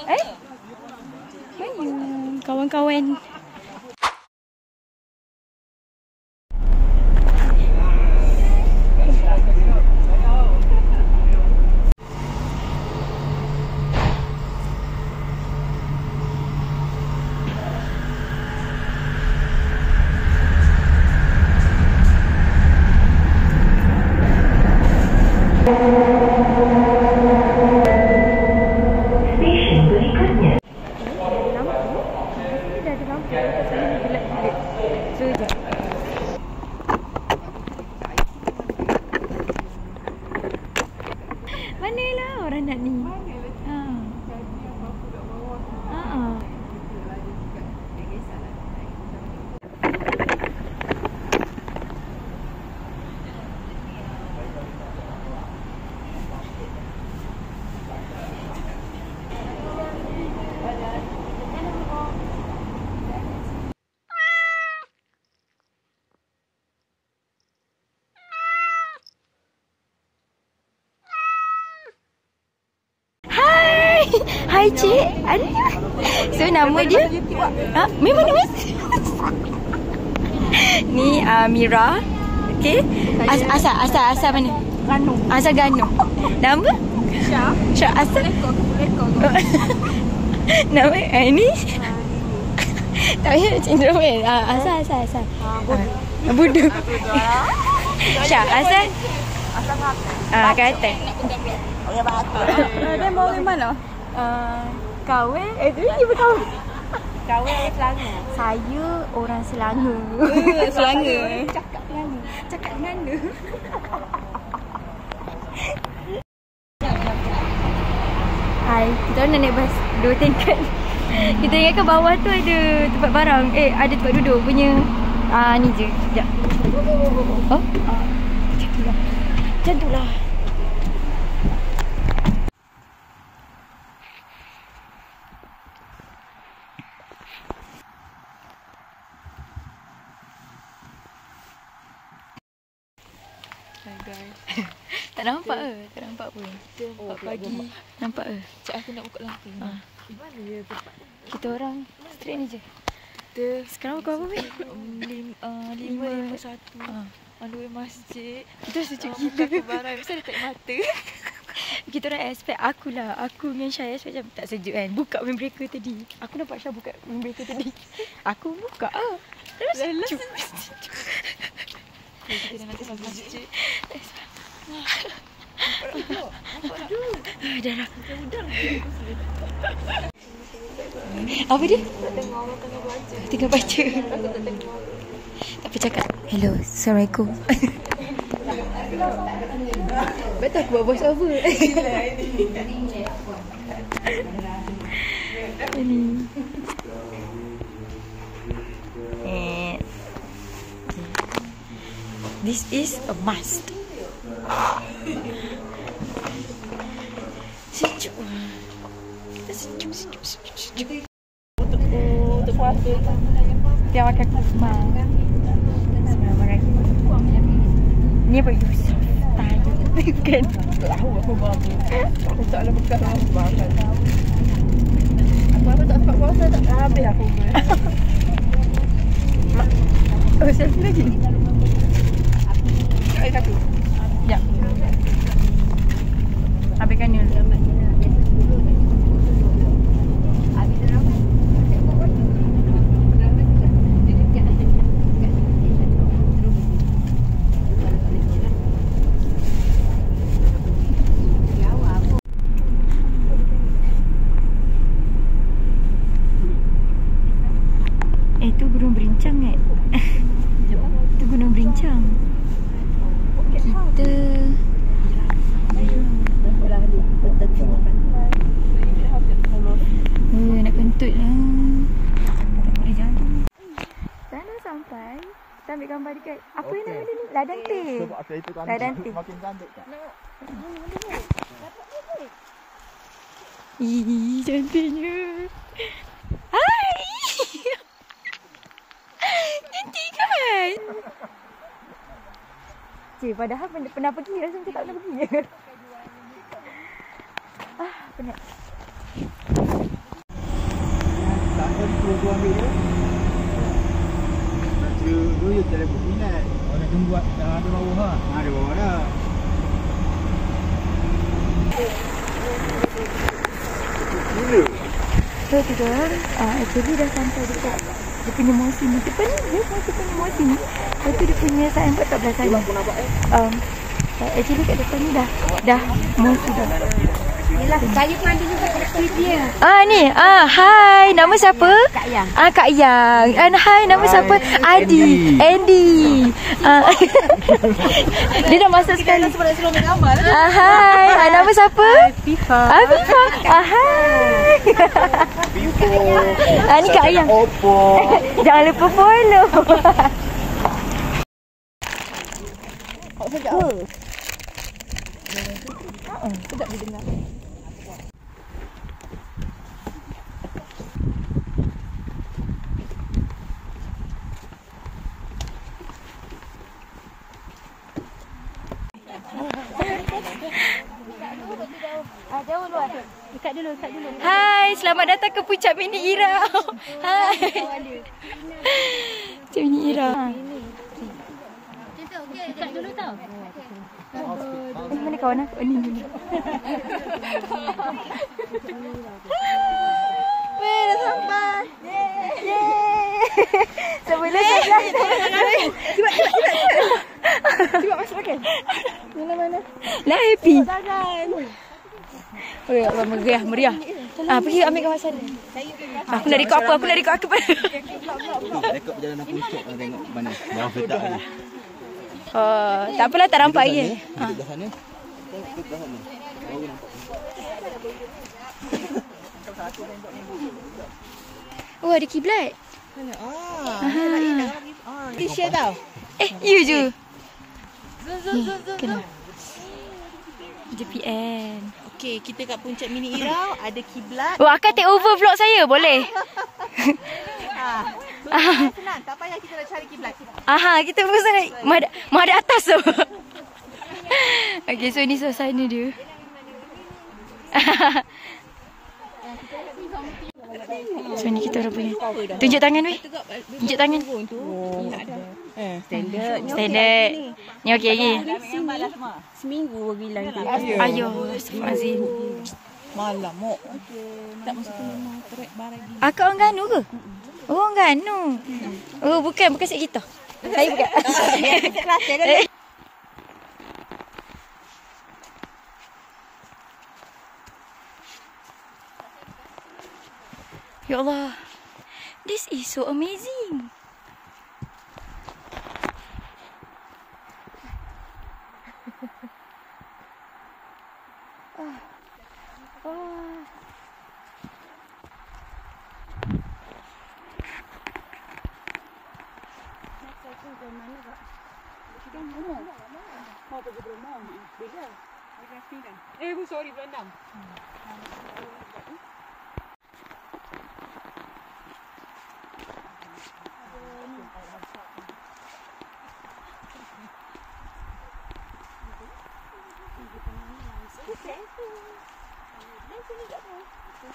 Mana kawan-kawan? Manalah orang nak ni. Hai cik. So nama dia? Memang nama? Ni Mira. Okay. Asal mana? Gano. Asal Gano. Nama? Syah. Asal? Nama ini? Tak payah macam introvert. Asal. Bodoh. Syah. Asal? Kata. Dia mau dari mana? Kawan. Dia berkawan. Kawan orang Selangor. Saya orang Selangor. Selangor. Cakap dengan dia. Hai, kita nak naik bas 2 tingkat. Kita ingatkan bawah tu ada tempat barang. Ada tempat duduk punya. Ni je. Sekejap. Oh? Macam tu lah. Hai guys. Tak nampak ke? Tak nampak pun. 4 pagi. Nampak ke? Cik aku nak buka lampu. Di mana ya tempat? Kita orang straight ni je. Kita Sekarang pukul apa, Min? 5.51. Malu masjid. Kita sejuk Buka gila. kebaran. Mesti ada tak mata. Kita orang expect akulah. Aku dengan Syah expect macam tak sejuk kan. Buka windbreaker tadi. Aku nampak Syah buka windbreaker tadi. Aku buka. Terus sejuk. Kita dah nanti sampai masjid. Darah. Apa dia? Tak tengok orang tengah baca. Tengah baca. Aku tak tengok. Tapi cakap, hello, Assalamualaikum. Betul aku buat voice over. Ini. This is a must. Sejuk. Kita sejuk. Untuk puasa. Dia makan kurma. Ni apa Yusuf? Tanya. Bukan. Tahu aku baru. Aku tak ada bekas orang makan. Aku tak sempat puasa tak habis aku. Oh, selfie lagi. Air satu. Ya. Habiskan ni. Itu Gunung Berincang kan? Itu Gunung Berincang. Kita nak kentut lah. Tak boleh jalan. Dah nak sampai. Kita ambil gambar dekat apa yang nama dia ni? Ladang Teh. Ladang Teh. Makin cantik tak? Ih, cantiknya. Hai. Cantik kan? Cik, padahal pernah pergi. Rasa macam tak pernah pergi. Penat. aku ambil dia. Dulu you telefon minat. Oh, nak tunggu ada bawah ha. Ada bawah dah. Gila. So kita actually dah sampai dekat dia punya musim ni. Depan ni dia punya musim ni. Lepas tu dia punya signboard kat belah sana. Actually kat depan ni dah musim dah. Yelah, saya pun ada juga kat dia. Ni. Hai, nama siapa? Kak Yang. Kak Yang. Hai, nama siapa? Adi. Andy. Dia dah masuk sekali. Hai, nama siapa? Fifa. Fifa. Hai. Fifa. Ni Kak Yang. Oppo. Jangan lupa follow. Sedap didengar. Dekat dulu. Hai, selamat datang ke Puncak Mini Irau. Hai. Puncak Mini Irau. Dekat dulu tau. Mana kawan aku? Ni. Weh, dah sampai. Yeay. Sebelum Cuba masuk makan. Mana? Lah happy. Oh ya, meriah. Pergi ambil kawasan. Aku nak rekod apa? Rekod perjalanan puncak tengok mana. Dah letak lagi. Tak apalah, tak nampak lagi. Duduk dah sana. Tengok dah sana. Baru nampak. Oh, ada kiblat. T-shirt tau. You je. Zoom. JPN. Okey, kita kat Puncak Mini Irau, ada kiblat. Oh, akan take over vlog saya, boleh? Senang, tak payah kita nak cari kiblat. Kita fokus naik madap atas tu. Okay, so ni suasana dia. So ni kita orang punya. Tunjuk tangan weh. Tunjuk tangan. Standard. Ni okey lagi. Seminggu bilang dia. Ayo, astagfirullahalazim. Malam mok. Tak masuk rumah trek barang. Akak orang Ganu ke? Oh, orang Ganu. Oh, bukan set kita. Saya bukan. Ya Allah. This is so amazing. Mau pergi Brunei. Bila? Sorry, Brunei.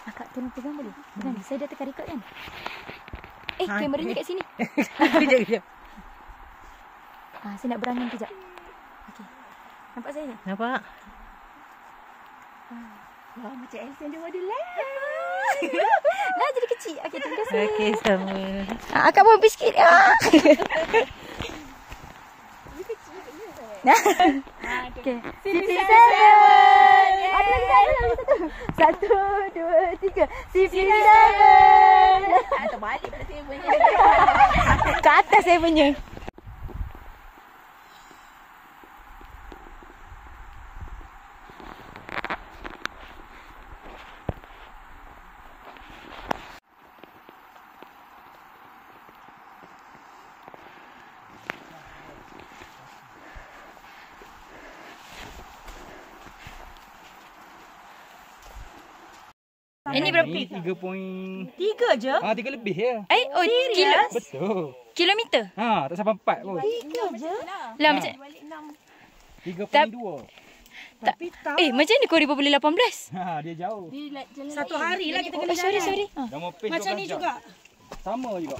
Akak tolong pegang boleh? Pegang. Saya dah tekan record kan? Kameranya kat sini. Kejap. Saya nak berangan kejap. Okey. Nampak saya ni? Nampak? Wah, macam Elsa dia model lah. Lah jadi kecil. Okey, terima kasih. Okey, sama. Akak pun habis sikit. Okey. CP7. Ada lagi satu. 1, 2, 3. CP7. Terbalik pula saya punya. Ke atas saya punya. Ini berapa? 3 je? 3 lebih ya. Kilo. Betul. Kilometer? Tak sampai 4 pun. 3 je? Lah macam 3.2. Tapi macam ni kau 2018? Dia jauh. Satu hari lah kita kena Sorry. Dah mau pace macam ni 12 jam. juga. Sama juga.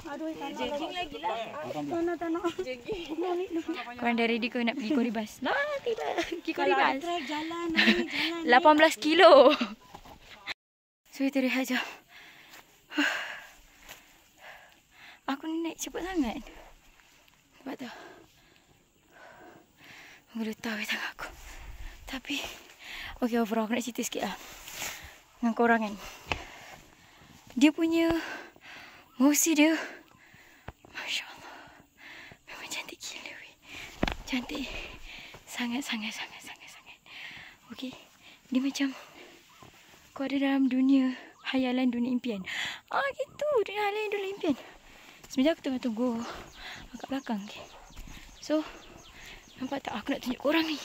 Jogging lagi lah. Tak nak. Jogging. Korang dah ready ke nak pergi Koribas? Lah, tiba. Pergi Koribas. Jalan. 18 kilo. So, kita rehat je. Aku ni naik cepat sangat. Sebab tu. Menggeletar di tangan aku. Tapi, okay, overall aku nak cerita sikit lah. Dengan korang kan. Dia punya mosi dia, Masya Allah, memang cantik gila weh. Cantik. Sangat. Okay. Dia macam kau ada dalam dunia hayalan, dunia impian. Gitu. Dunia hayalan, dunia impian. Sebenarnya aku tengah tunggu kat belakang. Okay. So, nampak tak aku nak tunjuk korang ni.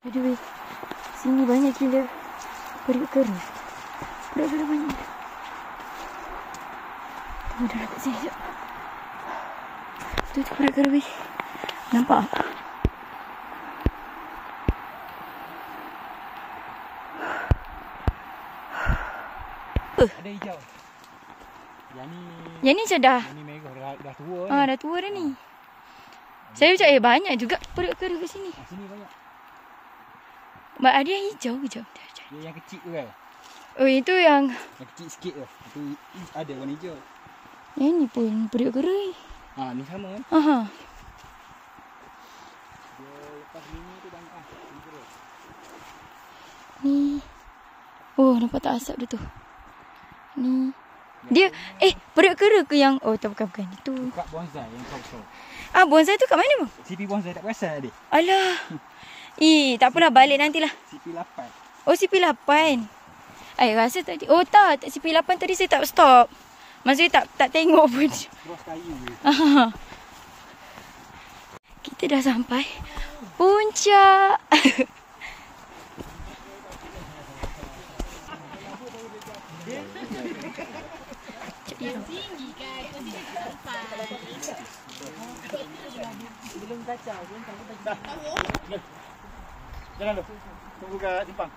Aduh weh, sini banyak gila periuk kera. Periuk kera banyak. Tunggu dah kat sini sekejap. Tu periuk kera weh. Nampak? Ada hijau. Yang ni macam dah. Yang ni merah dah tua. Dah tua dah ni. Saya macam banyak juga periuk kera kat sini. Sini banyak. Ada yang hijau je. Yang kecil tu kan? Oh, itu yang kecil sikit tu. Itu ada warna hijau. Yang ni pun periuk kera ni. Ni sama kan? Dia lepas ni tu banyak lah. Ni. Oh, nampak tak asap dia tu? Ni. Dia, periuk kera ke yang, oh tak bukan. Itu. Kat bonsai yang kau tahu. Bonsai tu kat mana bang? CP bonsai tak perasan adik? Alah. Tak apalah, balik nantilah. CP8. Oh, CP8. Rasa tadi. Oh tak, CP8 tadi saya tak stop. Maksudnya tak tengok pun. Terus kayu. Kita dah sampai puncak. Belum kacau. Jalan tu. Tunggu kat simpang.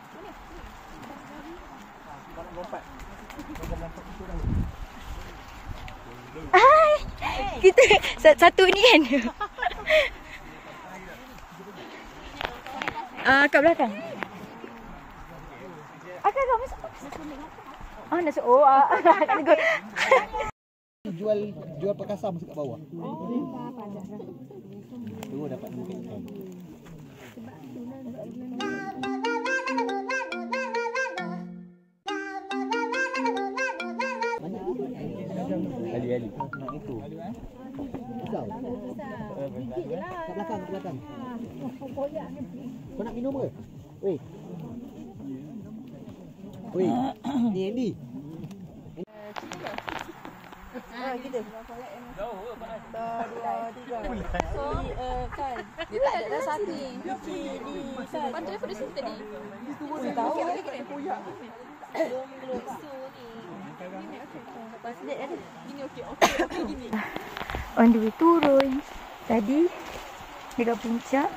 Lompat. Kita satu ni kan. Kat belakang. Akak masuk. Nak masuk. Jual perkasa masuk kat bawah. Tu dapat muka ikan. Ali. Nak itu. Kau. Kat belakang. Kau nak minum ke? Weh. Ni Andy. Kita. Jauh ke mana? 2, 3. Kan. Dia tak ada dah satu. Kan. Pantai pada sini tadi. Itu pun tahu. Belum. Lepas dia ada. Gini okey gini. On the way turun. Tadi dekat puncak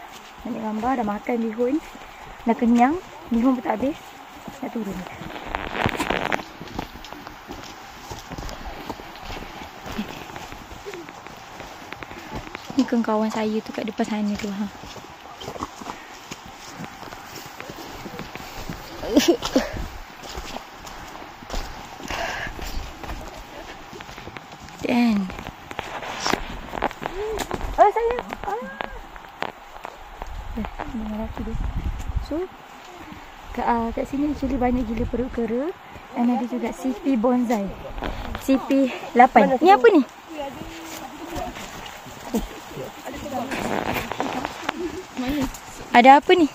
nak gambar, dah makan bihun. Dah kenyang, bihun pun tak habis. Nak turun. Ni kan kawan saya tu kat depan sana tu. Dan saya dengan lelaki dia. So kat sini actually banyak gila periuk kera. Dan ada juga CP bonsai, CP8. Ni apa ni? Ada apa ni?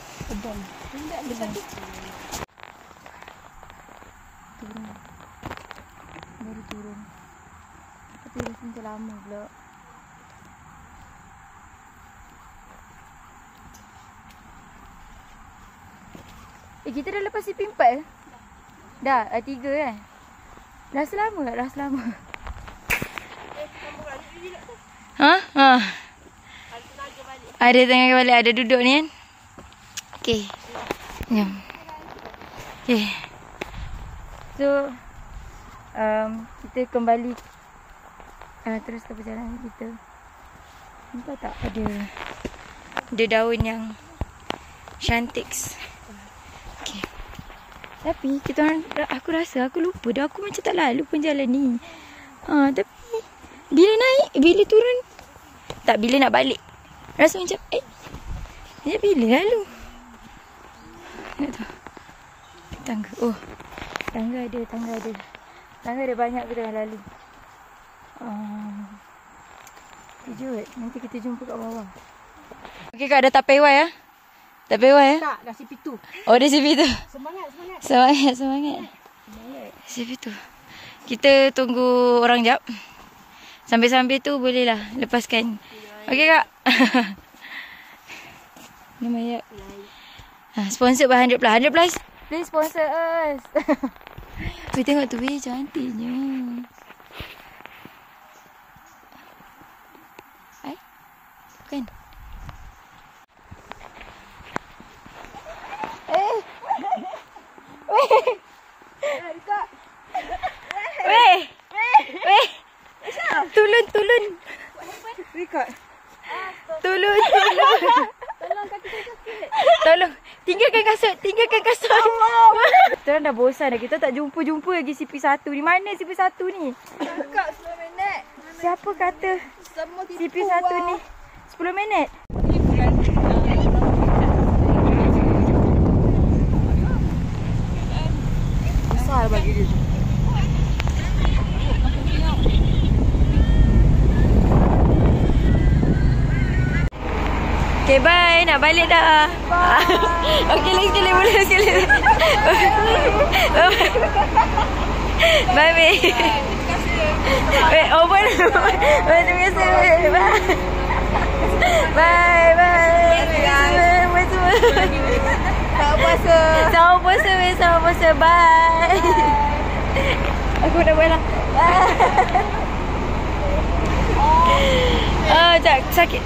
Baru turun. Tapi dah sentuh lama pula. Kita dah lepas CP4 ke? Dah, 3 kan? Dah selama tak? Dah selama. Ada tenaga balik, ada duduk ni kan? Okay. Jom. Okay. So, kita kembali terus ke perjalanan kita. Nampak tak ada daun yang cantik. Okay. Tapi aku rasa aku lupa dah. Aku macam tak lalu pun jalan ni. Tapi bila naik, bila turun, tak, bila nak balik, rasa macam bila lalu. Nak tahu. Tangga. Oh, tangga ada. Tangga ada banyak kita dah lalu. Kejut. Nanti kita jumpa kat bawah. Okey Kak, dah tak pewai ya? Tak pewai ya? Tak, dah sipi tu. Oh, dah sipi tu. Semangat. Semangat. Sipi tu. Kita tunggu orang jap. Sambil-sambil tu bolehlah lepaskan. Okey Kak. Nama ya. Sponsor by 100+. 100+. Please sponsor us. Weh, tengok tu weh, cantiknya. Bukan. Weh. Tolong. Record. Tolong. Tolong. Tinggalkan kasut. Kita dah bosan dah. Kita tak jumpa lagi CP1 ni. Mana CP1 ni? Kak, 10 minit. Siapa kata Semua tipu CP1 ni 10 minit? Besar bagi dia. Okay, bye. Nak balik dah. Okay, lagi sekali. Boleh sekali. Bye, babe. Wait, open. Terima kasih. Bye. Bye semua. Selamat puasa. Bye. Aku dah balik. Sakit.